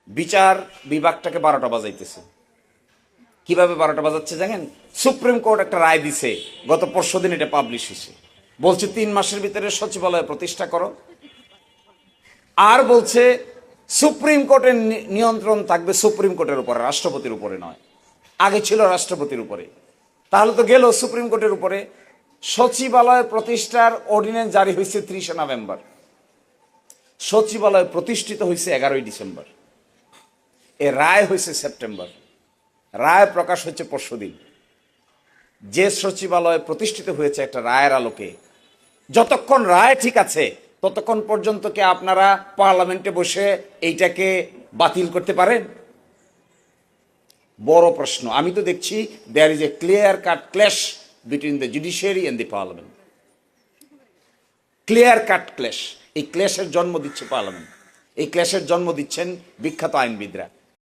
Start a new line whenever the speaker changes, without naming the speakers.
বিচার বিভাগটাকে 12টা বাজাইতেছে। কিভাবে 12টা বাজাচ্ছে জানেন? সুপ্রিম কোর্ট একটা রায় দিছে, গত পরশুদিন এটা পাবলিশ হয়েছে। বলছে 3 মাসের ভিতরে সচিবালয় প্রতিষ্ঠা করো, আর বলছে সুপ্রিম কোর্টের নিয়ন্ত্রণ থাকবে সুপ্রিম কোর্টের উপরে, রাষ্ট্রপতির উপরে নয়। আগে ছিল রাষ্ট্রপতির উপরে। তাহলে তো গেল সুপ্রিম কোর্টের উপরে। সচিবালয় প্রতিষ্ঠার অর্ডিন্যান্স জারি হয়েছে 30শে নভেম্বর, সচিবালয় প্রতিষ্ঠিত হয়েছে 11ই ডিসেম্বর, এ রায় হয়েছে সেপ্টেম্বর, রায় প্রকাশ হচ্ছে পরশুদিন। যে সচিবালয় প্রতিষ্ঠিত হয়েছে একটা রায়ের আলোকে, যতক্ষণ রায় ঠিক আছে ততক্ষণ পর্যন্ত কি আপনারা পার্লামেন্টে বসে এইটাকে বাতিল করতে পারেন? বড় প্রশ্ন। আমি তো দেখছি there is a clear cut clash between the judiciary and the parliament, clear cut clash. এই ক্ল্যাশের জন্ম দিচ্ছে পার্লামেন্ট, এই ক্ল্যাশের জন্ম দিচ্ছেন বিখ্যাত আইনবিদরা।